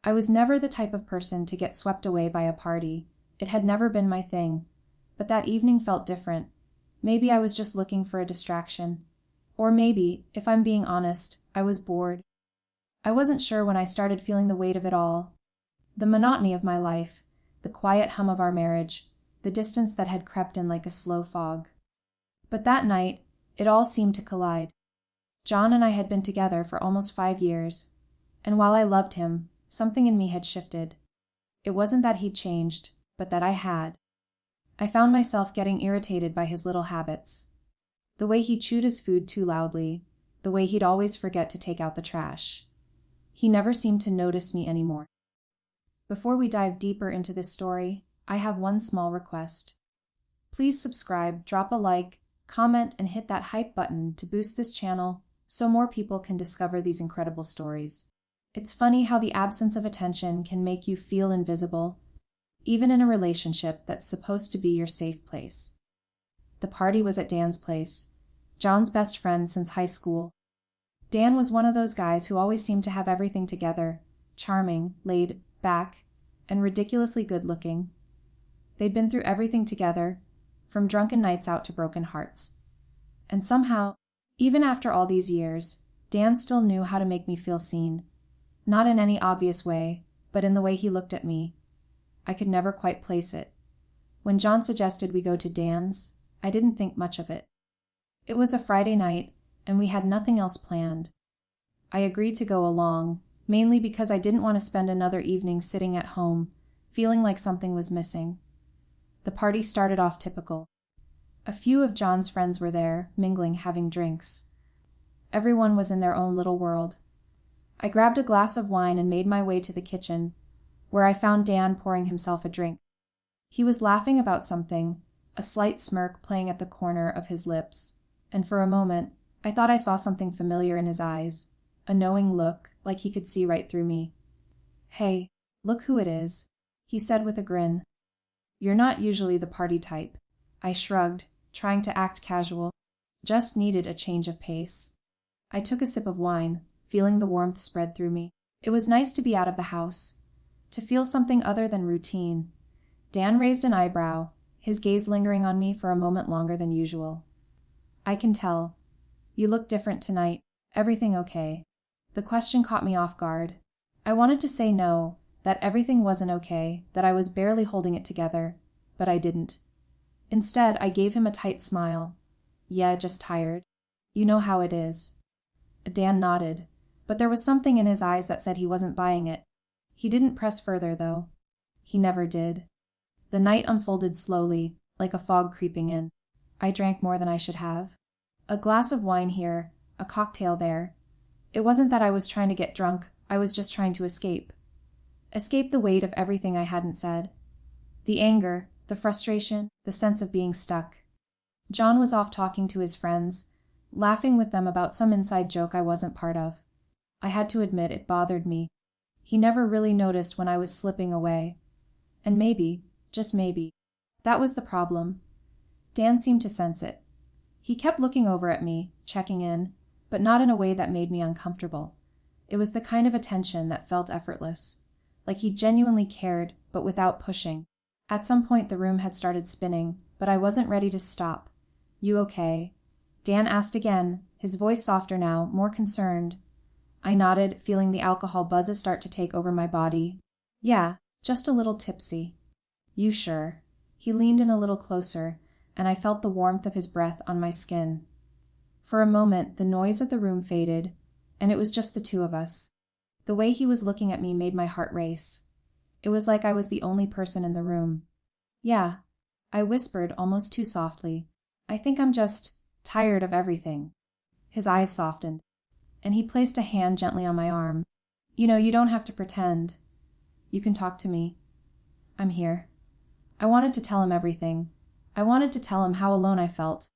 I was never the type of person to get swept away by a party. It had never been my thing. But that evening felt different. Maybe I was just looking for a distraction. Or maybe, if I'm being honest, I was bored. I wasn't sure when I started feeling the weight of it all. The monotony of my life, the quiet hum of our marriage, the distance that had crept in like a slow fog. But that night, it all seemed to collide. John and I had been together for almost 5 years, and while I loved him, something in me had shifted. It wasn't that he'd changed, but that I had. I found myself getting irritated by his little habits. The way he chewed his food too loudly, the way he'd always forget to take out the trash. He never seemed to notice me anymore. Before we dive deeper into this story, I have one small request. Please subscribe, drop a like, comment, and hit that hype button to boost this channel so more people can discover these incredible stories. It's funny how the absence of attention can make you feel invisible, even in a relationship that's supposed to be your safe place. The party was at Dan's place, John's best friend since high school. Dan was one of those guys who always seemed to have everything together, charming, laid back, and ridiculously good-looking. They'd been through everything together, from drunken nights out to broken hearts. And somehow, even after all these years, Dan still knew how to make me feel seen. Not in any obvious way, but in the way he looked at me. I could never quite place it. When John suggested we go to Dan's, I didn't think much of it. It was a Friday night, and we had nothing else planned. I agreed to go along, mainly because I didn't want to spend another evening sitting at home, feeling like something was missing. The party started off typical. A few of John's friends were there, mingling, having drinks. Everyone was in their own little world. I grabbed a glass of wine and made my way to the kitchen, where I found Dan pouring himself a drink. He was laughing about something, a slight smirk playing at the corner of his lips, and for a moment, I thought I saw something familiar in his eyes, a knowing look, like he could see right through me. "Hey, look who it is," he said with a grin. "You're not usually the party type." I shrugged, trying to act casual. Just needed a change of pace. I took a sip of wine, feeling the warmth spread through me. It was nice to be out of the house, to feel something other than routine. Dan raised an eyebrow, his gaze lingering on me for a moment longer than usual. "I can tell. You look different tonight. Everything okay?" The question caught me off guard. I wanted to say no, that everything wasn't okay, that I was barely holding it together, but I didn't. Instead, I gave him a tight smile. "Yeah, just tired. You know how it is." Dan nodded, but there was something in his eyes that said he wasn't buying it. He didn't press further, though. He never did. The night unfolded slowly, like a fog creeping in. I drank more than I should have. A glass of wine here, a cocktail there. It wasn't that I was trying to get drunk, I was just trying to escape. Escape the weight of everything I hadn't said. The anger, the frustration, the sense of being stuck. John was off talking to his friends, laughing with them about some inside joke I wasn't part of. I had to admit it bothered me. He never really noticed when I was slipping away. And maybe, just maybe, that was the problem. Dan seemed to sense it. He kept looking over at me, checking in, but not in a way that made me uncomfortable. It was the kind of attention that felt effortless, like he genuinely cared, but without pushing. At some point the room had started spinning, but I wasn't ready to stop. "You okay?" Dan asked again, his voice softer now, more concerned. I nodded, feeling the alcohol buzzes start to take over my body. "Yeah, just a little tipsy." "You sure?" He leaned in a little closer, and I felt the warmth of his breath on my skin. For a moment, the noise of the room faded, and it was just the two of us. The way he was looking at me made my heart race. It was like I was the only person in the room. "Yeah," I whispered almost too softly. "I think I'm just tired of everything." His eyes softened, and he placed a hand gently on my arm. "You know, you don't have to pretend. You can talk to me. I'm here." I wanted to tell him everything. I wanted to tell him how alone I felt,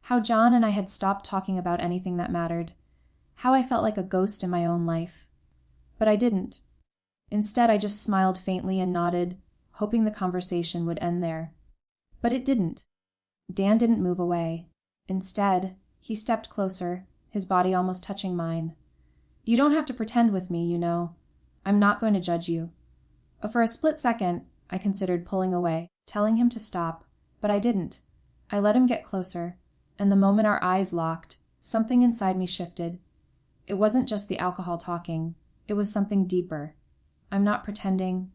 how John and I had stopped talking about anything that mattered, how I felt like a ghost in my own life. But I didn't. Instead, I just smiled faintly and nodded, hoping the conversation would end there. But it didn't. Dan didn't move away. Instead, he stepped closer, his body almost touching mine. "You don't have to pretend with me, you know. I'm not going to judge you." For a split second, I considered pulling away, telling him to stop, but I didn't. I let him get closer, and the moment our eyes locked, something inside me shifted. It wasn't just the alcohol talking. It was something deeper. "I'm not pretending,"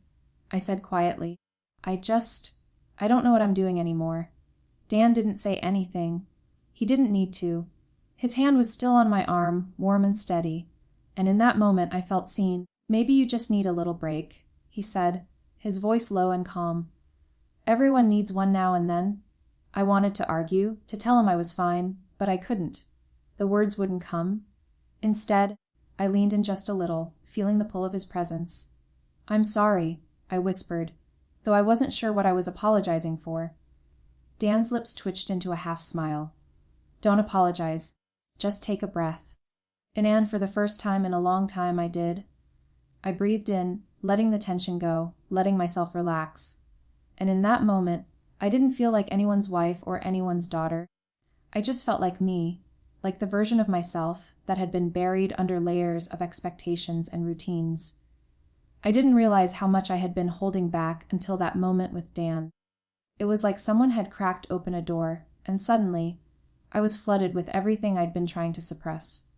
I said quietly. I don't know what I'm doing anymore." Dan didn't say anything. He didn't need to. His hand was still on my arm, warm and steady, and in that moment I felt seen. "Maybe you just need a little break," he said, his voice low and calm. "Everyone needs one now and then." I wanted to argue, to tell him I was fine, but I couldn't. The words wouldn't come. Instead, I leaned in just a little, feeling the pull of his presence. "I'm sorry," I whispered, though I wasn't sure what I was apologizing for. Dan's lips twitched into a half smile. "Don't apologize. Just take a breath." And for the first time in a long time, I did. I breathed in, letting the tension go, letting myself relax. And in that moment, I didn't feel like anyone's wife or anyone's daughter. I just felt like me, like the version of myself that had been buried under layers of expectations and routines. I didn't realize how much I had been holding back until that moment with Dan. It was like someone had cracked open a door, and suddenly, I was flooded with everything I'd been trying to suppress.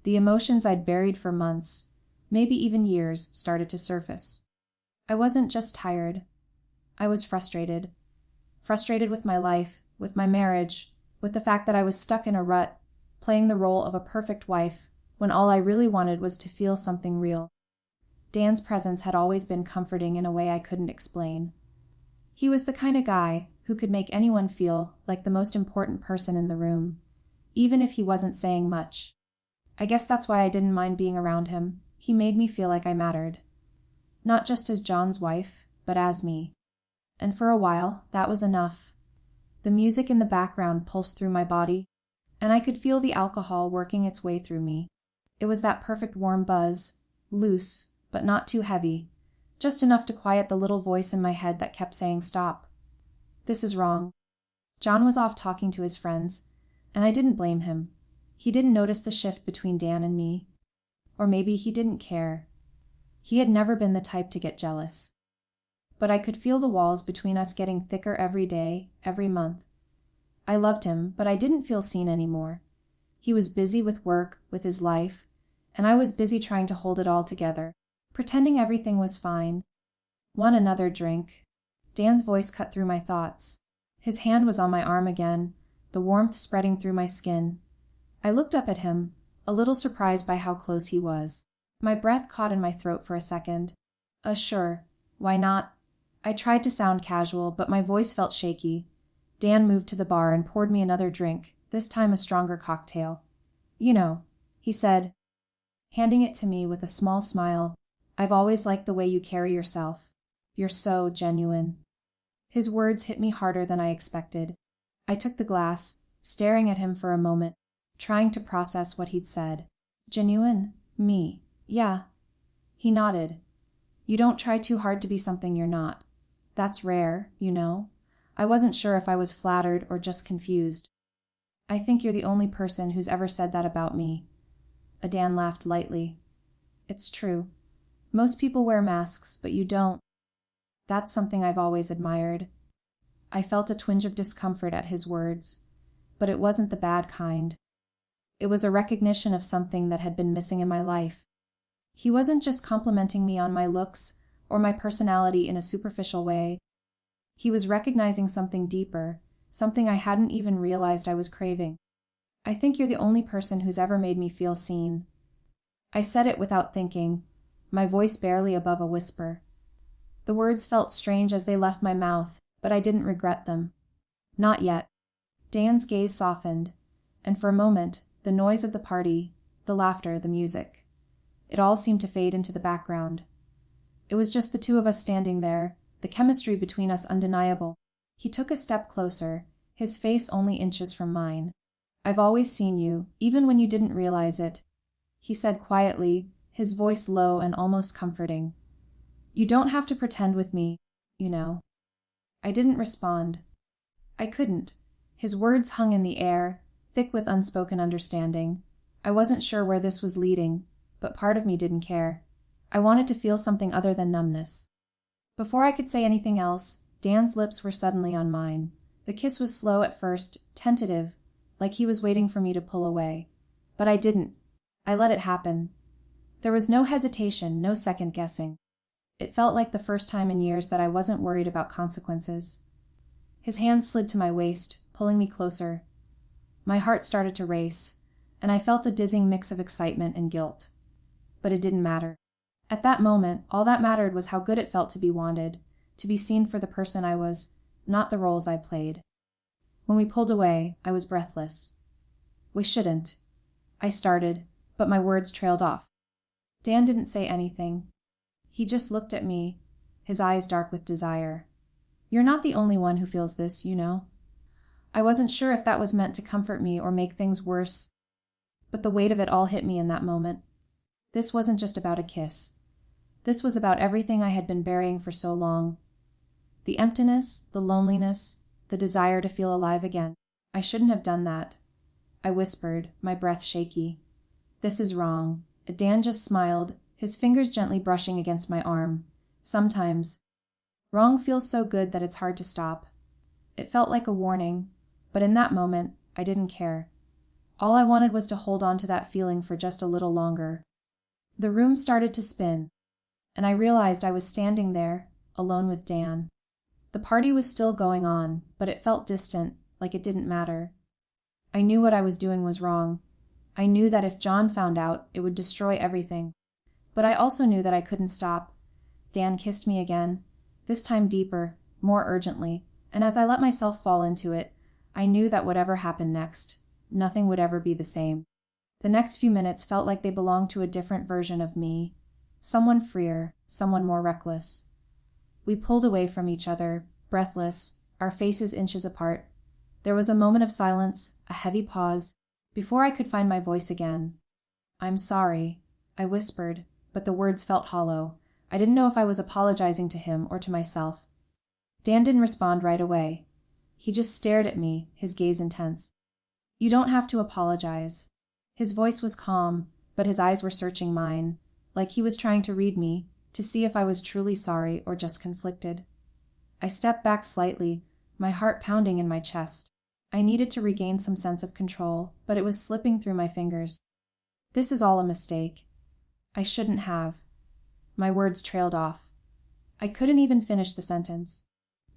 The emotions I'd buried for months, maybe even years, started to surface. I wasn't just tired. I was frustrated. Frustrated with my life, with my marriage, with the fact that I was stuck in a rut, playing the role of a perfect wife, when all I really wanted was to feel something real. Dan's presence had always been comforting in a way I couldn't explain. He was the kind of guy who could make anyone feel like the most important person in the room, even if he wasn't saying much. I guess that's why I didn't mind being around him. He made me feel like I mattered. Not just as John's wife, but as me. And for a while, that was enough. The music in the background pulsed through my body, and I could feel the alcohol working its way through me. It was that perfect warm buzz, loose, but not too heavy, just enough to quiet the little voice in my head that kept saying stop. This is wrong. John was off talking to his friends, and I didn't blame him. He didn't notice the shift between Dan and me. Or maybe he didn't care. He had never been the type to get jealous. But I could feel the walls between us getting thicker every day, every month. I loved him, but I didn't feel seen anymore. He was busy with work, with his life, and I was busy trying to hold it all together, pretending everything was fine. "Want another drink?" Dan's voice cut through my thoughts. His hand was on my arm again, the warmth spreading through my skin. I looked up at him, a little surprised by how close he was. My breath caught in my throat for a second. Sure. Why not?" I tried to sound casual, but my voice felt shaky. Dan moved to the bar and poured me another drink, this time a stronger cocktail. "You know," he said, handing it to me with a small smile, "I've always liked the way you carry yourself. You're so genuine." His words hit me harder than I expected. I took the glass, staring at him for a moment, trying to process what he'd said. "Genuine? Me? Yeah." He nodded. "You don't try too hard to be something you're not. That's rare, you know." I wasn't sure if I was flattered or just confused. "I think you're the only person who's ever said that about me." Dan laughed lightly. "It's true. Most people wear masks, but you don't. That's something I've always admired." I felt a twinge of discomfort at his words, but it wasn't the bad kind. It was a recognition of something that had been missing in my life. He wasn't just complimenting me on my looks or my personality in a superficial way. He was recognizing something deeper, something I hadn't even realized I was craving. "I think you're the only person who's ever made me feel seen." I said it without thinking, my voice barely above a whisper. The words felt strange as they left my mouth, but I didn't regret them. Not yet. Dan's gaze softened, and for a moment, the noise of the party, the laughter, the music, it all seemed to fade into the background. It was just the two of us standing there, the chemistry between us undeniable. He took a step closer, his face only inches from mine. "I've always seen you, even when you didn't realize it," he said quietly, his voice low and almost comforting. "You don't have to pretend with me, you know." I didn't respond. I couldn't. His words hung in the air, thick with unspoken understanding. I wasn't sure where this was leading, but part of me didn't care. I wanted to feel something other than numbness. Before I could say anything else, Dan's lips were suddenly on mine. The kiss was slow at first, tentative, like he was waiting for me to pull away. But I didn't. I let it happen. There was no hesitation, no second guessing. It felt like the first time in years that I wasn't worried about consequences. His hand slid to my waist, pulling me closer. My heart started to race, and I felt a dizzying mix of excitement and guilt. But it didn't matter. At that moment, all that mattered was how good it felt to be wanted, to be seen for the person I was, not the roles I played. When we pulled away, I was breathless. We shouldn't. I started, but my words trailed off. Dan didn't say anything. He just looked at me, his eyes dark with desire. You're not the only one who feels this, you know. I wasn't sure if that was meant to comfort me or make things worse, but the weight of it all hit me in that moment. This wasn't just about a kiss. This was about everything I had been burying for so long. The emptiness, the loneliness, the desire to feel alive again. I shouldn't have done that. I whispered, my breath shaky. This is wrong. Dan just smiled, his fingers gently brushing against my arm. Sometimes. Wrong feels so good that it's hard to stop. It felt like a warning, but in that moment, I didn't care. All I wanted was to hold on to that feeling for just a little longer. The room started to spin, and I realized I was standing there, alone with Dan. The party was still going on, but it felt distant, like it didn't matter. I knew what I was doing was wrong. I knew that if John found out, it would destroy everything. But I also knew that I couldn't stop. Dan kissed me again, this time deeper, more urgently, and as I let myself fall into it, I knew that whatever happened next, nothing would ever be the same. The next few minutes felt like they belonged to a different version of me, someone freer, someone more reckless. We pulled away from each other, breathless, our faces inches apart. There was a moment of silence, a heavy pause, before I could find my voice again. I'm sorry, I whispered, but the words felt hollow. I didn't know if I was apologizing to him or to myself. Dan didn't respond right away. He just stared at me, his gaze intense. You don't have to apologize. His voice was calm, but his eyes were searching mine, like he was trying to read me, to see if I was truly sorry or just conflicted. I stepped back slightly, my heart pounding in my chest. I needed to regain some sense of control, but it was slipping through my fingers. This is all a mistake. I shouldn't have. My words trailed off. I couldn't even finish the sentence.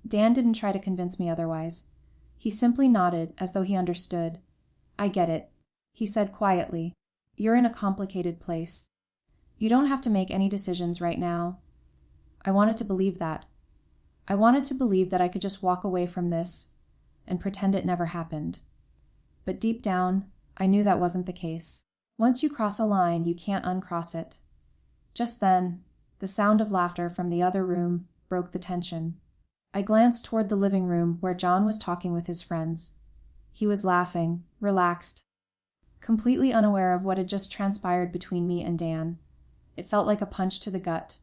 Dan didn't try to convince me otherwise. He simply nodded as though he understood. I get it, he said quietly. You're in a complicated place. You don't have to make any decisions right now. I wanted to believe that. I wanted to believe that I could just walk away from this and pretend it never happened. But deep down, I knew that wasn't the case. Once you cross a line, you can't uncross it. Just then, the sound of laughter from the other room broke the tension. I glanced toward the living room where John was talking with his friends. He was laughing, relaxed, completely unaware of what had just transpired between me and Dan. It felt like a punch to the gut.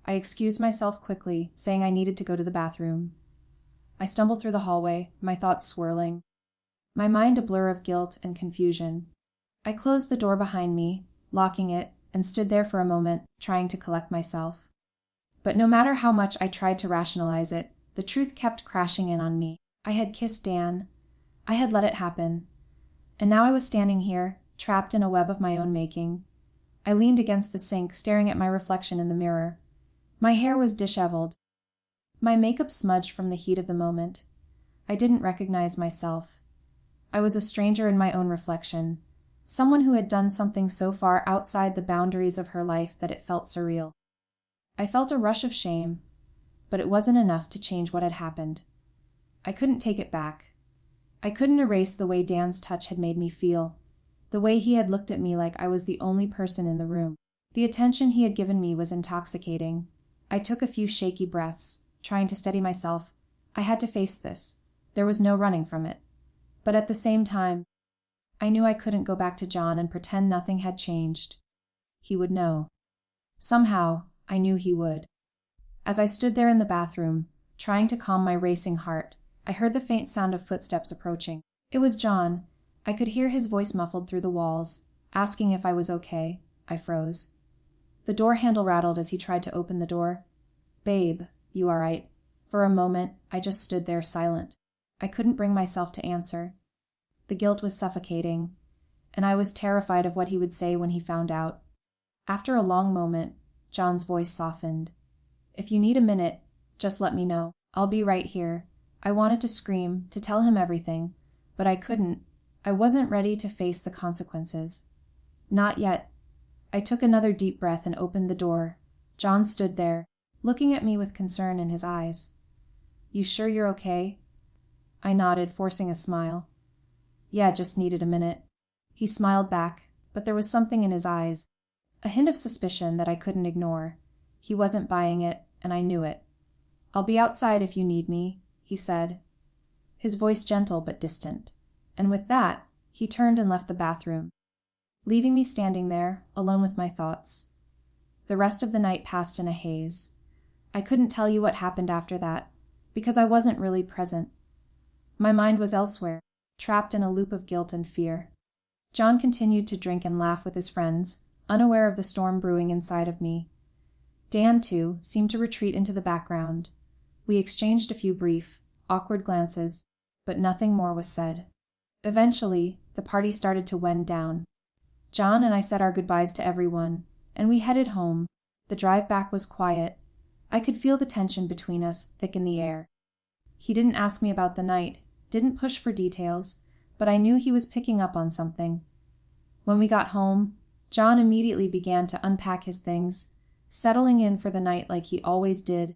I excused myself quickly, saying I needed to go to the bathroom. I stumbled through the hallway, my thoughts swirling, my mind a blur of guilt and confusion. I closed the door behind me, locking it, and stood there for a moment, trying to collect myself. But no matter how much I tried to rationalize it, the truth kept crashing in on me. I had kissed Dan. I had let it happen. And now I was standing here, trapped in a web of my own making. I leaned against the sink, staring at my reflection in the mirror. My hair was disheveled, my makeup smudged from the heat of the moment. I didn't recognize myself. I was a stranger in my own reflection, someone who had done something so far outside the boundaries of her life that it felt surreal. I felt a rush of shame, but it wasn't enough to change what had happened. I couldn't take it back. I couldn't erase the way Dan's touch had made me feel, the way he had looked at me like I was the only person in the room. The attention he had given me was intoxicating. I took a few shaky breaths, trying to steady myself. I had to face this. There was no running from it. But at the same time, I knew I couldn't go back to John and pretend nothing had changed. He would know. Somehow, I knew he would. As I stood there in the bathroom, trying to calm my racing heart, I heard the faint sound of footsteps approaching. It was John. I could hear his voice muffled through the walls, asking if I was okay. I froze. The door handle rattled as he tried to open the door. "Babe, you all right?" For a moment, I just stood there silent. I couldn't bring myself to answer. The guilt was suffocating, and I was terrified of what he would say when he found out. After a long moment, John's voice softened. "If you need a minute, just let me know. I'll be right here." I wanted to scream, to tell him everything, but I couldn't. I wasn't ready to face the consequences. Not yet. I took another deep breath and opened the door. John stood there, looking at me with concern in his eyes. "You sure you're okay?" I nodded, forcing a smile. "Yeah, just needed a minute." He smiled back, but there was something in his eyes, a hint of suspicion that I couldn't ignore. He wasn't buying it, and I knew it. "I'll be outside if you need me," he said, his voice gentle but distant. And with that, he turned and left the bathroom, leaving me standing there, alone with my thoughts. The rest of the night passed in a haze. I couldn't tell you what happened after that, because I wasn't really present. My mind was elsewhere, trapped in a loop of guilt and fear. John continued to drink and laugh with his friends, unaware of the storm brewing inside of me. Dan, too, seemed to retreat into the background. We exchanged a few brief, awkward glances, but nothing more was said. Eventually, the party started to wind down. John and I said our goodbyes to everyone, and we headed home. The drive back was quiet. I could feel the tension between us thick in the air. He didn't ask me about the night, didn't push for details, but I knew he was picking up on something. When we got home, John immediately began to unpack his things, settling in for the night like he always did.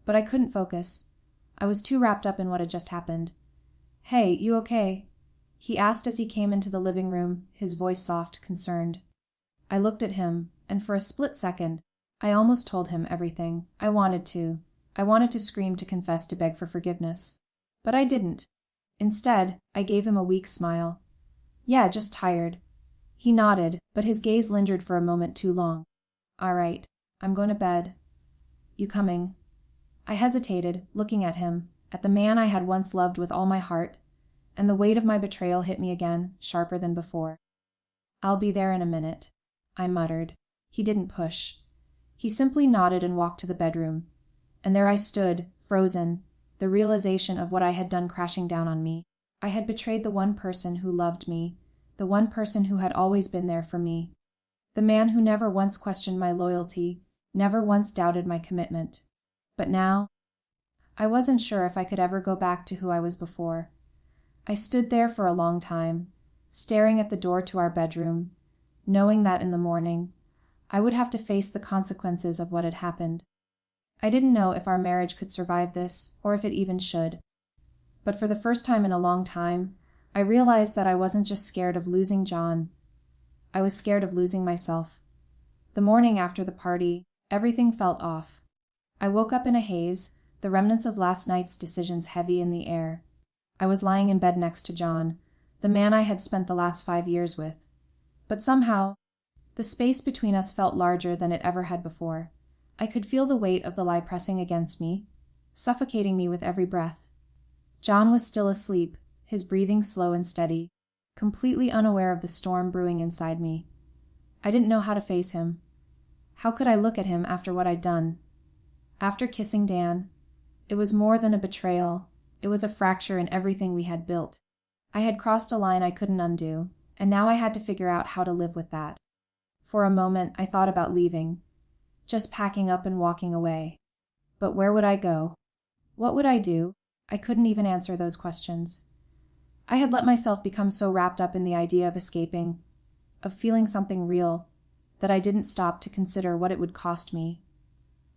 But I couldn't focus. I was too wrapped up in what had just happened. "Hey, you okay?" he asked as he came into the living room, his voice soft, concerned. I looked at him, and for a split second, I almost told him everything. I wanted to. I wanted to scream, to confess, to beg for forgiveness. But I didn't. Instead, I gave him a weak smile. "Yeah, just tired." He nodded, but his gaze lingered for a moment too long. "All right, I'm going to bed. You coming?" I hesitated, looking at him, at the man I had once loved with all my heart, and the weight of my betrayal hit me again, sharper than before. "I'll be there in a minute," I muttered. He didn't push. He simply nodded and walked to the bedroom. And there I stood, frozen, the realization of what I had done crashing down on me. I had betrayed the one person who loved me, the one person who had always been there for me, the man who never once questioned my loyalty, never once doubted my commitment. But now, I wasn't sure if I could ever go back to who I was before. I stood there for a long time, staring at the door to our bedroom, knowing that in the morning, I would have to face the consequences of what had happened. I didn't know if our marriage could survive this, or if it even should. But for the first time in a long time, I realized that I wasn't just scared of losing John. I was scared of losing myself. The morning after the party, everything felt off. I woke up in a haze, the remnants of last night's decisions heavy in the air. I was lying in bed next to John, the man I had spent the last 5 years with. But somehow, the space between us felt larger than it ever had before. I could feel the weight of the lie pressing against me, suffocating me with every breath. John was still asleep, his breathing slow and steady, completely unaware of the storm brewing inside me. I didn't know how to face him. How could I look at him after what I'd done? After kissing Dan, it was more than a betrayal. It was a fracture in everything we had built. I had crossed a line I couldn't undo, and now I had to figure out how to live with that. For a moment, I thought about leaving, just packing up and walking away. But where would I go? What would I do? I couldn't even answer those questions. I had let myself become so wrapped up in the idea of escaping, of feeling something real, that I didn't stop to consider what it would cost me.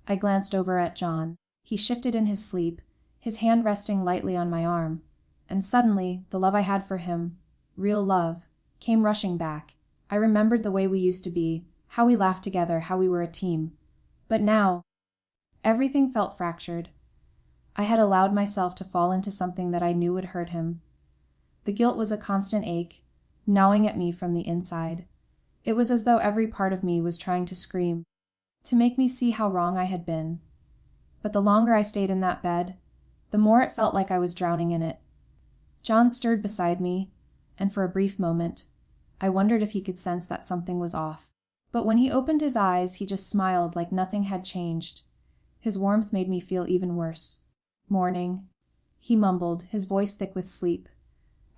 I glanced over at John. He shifted in his sleep, his hand resting lightly on my arm, and suddenly the love I had for him, real love, came rushing back. I remembered the way we used to be, how we laughed together, how we were a team. But now, everything felt fractured. I had allowed myself to fall into something that I knew would hurt him. The guilt was a constant ache, gnawing at me from the inside. It was as though every part of me was trying to scream, to make me see how wrong I had been. But the longer I stayed in that bed, the more it felt like I was drowning in it. John stirred beside me, and for a brief moment, I wondered if he could sense that something was off. But when he opened his eyes, he just smiled like nothing had changed. His warmth made me feel even worse. "Morning," he mumbled, his voice thick with sleep.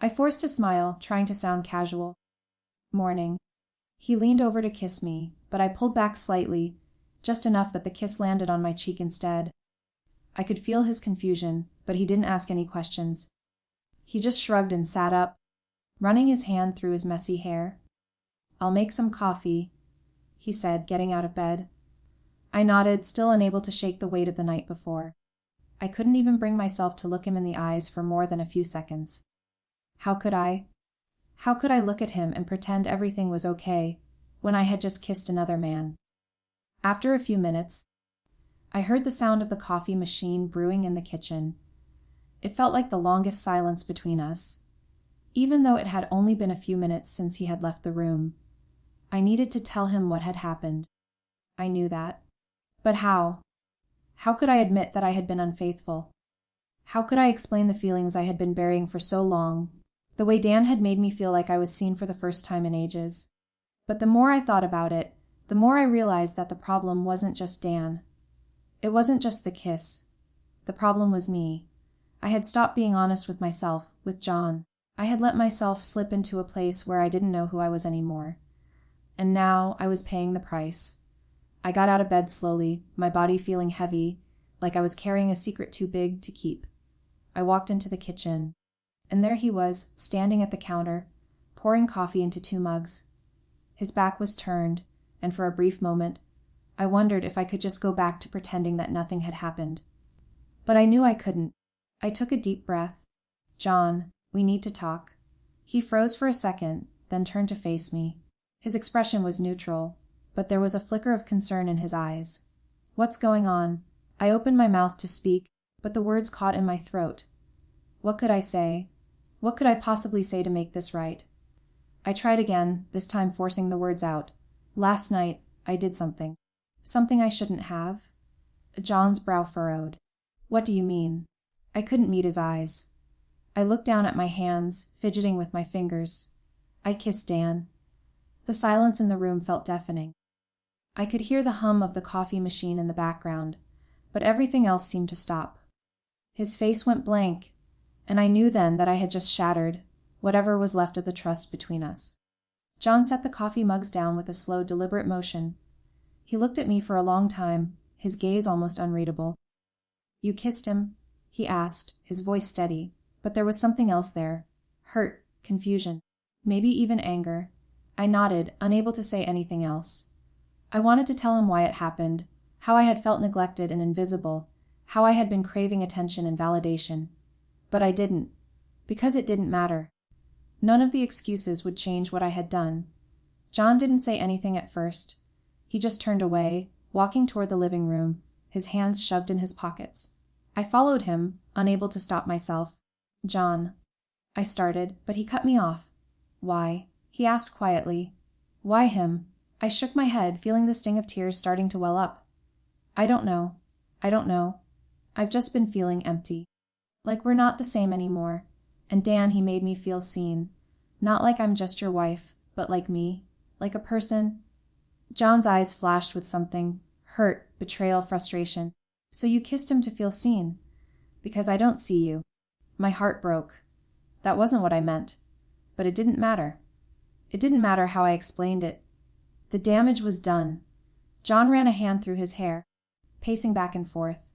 I forced a smile, trying to sound casual. "Morning." He leaned over to kiss me, but I pulled back slightly, just enough that the kiss landed on my cheek instead. I could feel his confusion, but he didn't ask any questions. He just shrugged and sat up, running his hand through his messy hair. "I'll make some coffee," he said, getting out of bed. I nodded, still unable to shake the weight of the night before. I couldn't even bring myself to look him in the eyes for more than a few seconds. How could I? How could I look at him and pretend everything was okay when I had just kissed another man? After a few minutes, I heard the sound of the coffee machine brewing in the kitchen. It felt like the longest silence between us, even though it had only been a few minutes since he had left the room. I needed to tell him what had happened. I knew that. But how? How could I admit that I had been unfaithful? How could I explain the feelings I had been burying for so long, the way Dan had made me feel like I was seen for the first time in ages? But the more I thought about it, the more I realized that the problem wasn't just Dan. It wasn't just the kiss. The problem was me. I had stopped being honest with myself, with John. I had let myself slip into a place where I didn't know who I was anymore. And now I was paying the price. I got out of bed slowly, my body feeling heavy, like I was carrying a secret too big to keep. I walked into the kitchen, and there he was, standing at the counter, pouring coffee into 2 mugs. His back was turned, and for a brief moment, I wondered if I could just go back to pretending that nothing had happened. But I knew I couldn't. I took a deep breath. "John, we need to talk." He froze for a second, then turned to face me. His expression was neutral, but there was a flicker of concern in his eyes. "What's going on?" I opened my mouth to speak, but the words caught in my throat. What could I say? What could I possibly say to make this right? I tried again, this time forcing the words out. "Last night, I did something. Something I shouldn't have." John's brow furrowed. "What do you mean?" I couldn't meet his eyes. I looked down at my hands, fidgeting with my fingers. I kissed Dan. The silence in the room felt deafening. I could hear the hum of the coffee machine in the background, but everything else seemed to stop. His face went blank, and I knew then that I had just shattered whatever was left of the trust between us. John set the coffee mugs down with a slow, deliberate motion. He looked at me for a long time, his gaze almost unreadable. "You kissed him?" he asked, his voice steady, but there was something else there. Hurt, confusion, maybe even anger. I nodded, unable to say anything else. I wanted to tell him why it happened, how I had felt neglected and invisible, how I had been craving attention and validation. But I didn't, because it didn't matter. None of the excuses would change what I had done. John didn't say anything at first. He just turned away, walking toward the living room, his hands shoved in his pockets. I followed him, unable to stop myself. "John," I started, but he cut me off. "Why?" he asked quietly. "Why him?" I shook my head, feeling the sting of tears starting to well up. "I don't know. I don't know. I've just been feeling empty. Like we're not the same anymore. And Dan, he made me feel seen. Not like I'm just your wife, but like me. Like a person." John's eyes flashed with something. Hurt, betrayal, frustration. "So you kissed him to feel seen?" "Because I don't see you." My heart broke. That wasn't what I meant. But it didn't matter. It didn't matter how I explained it. The damage was done. John ran a hand through his hair, pacing back and forth.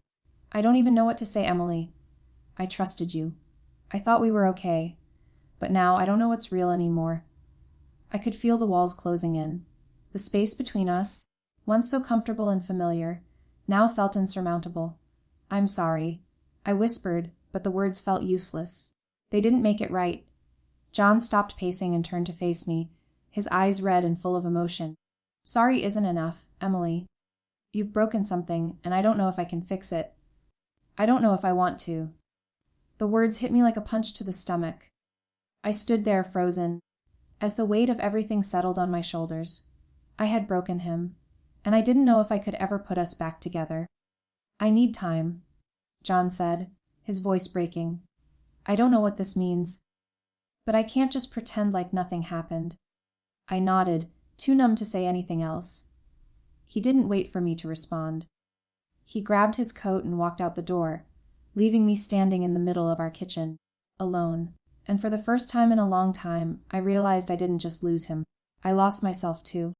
"I don't even know what to say, Emily. I trusted you. I thought we were okay. But now I don't know what's real anymore." I could feel the walls closing in. The space between us, once so comfortable and familiar, now felt insurmountable. "I'm sorry." I whispered, but the words felt useless. They didn't make it right. John stopped pacing and turned to face me, his eyes red and full of emotion. "Sorry isn't enough, Emily. You've broken something, and I don't know if I can fix it. I don't know if I want to." The words hit me like a punch to the stomach. I stood there frozen, as the weight of everything settled on my shoulders. I had broken him, and I didn't know if I could ever put us back together. "I need time," John said, his voice breaking. "I don't know what this means, but I can't just pretend like nothing happened." I nodded, too numb to say anything else. He didn't wait for me to respond. He grabbed his coat and walked out the door, leaving me standing in the middle of our kitchen, alone. And for the first time in a long time, I realized I didn't just lose him. I lost myself too.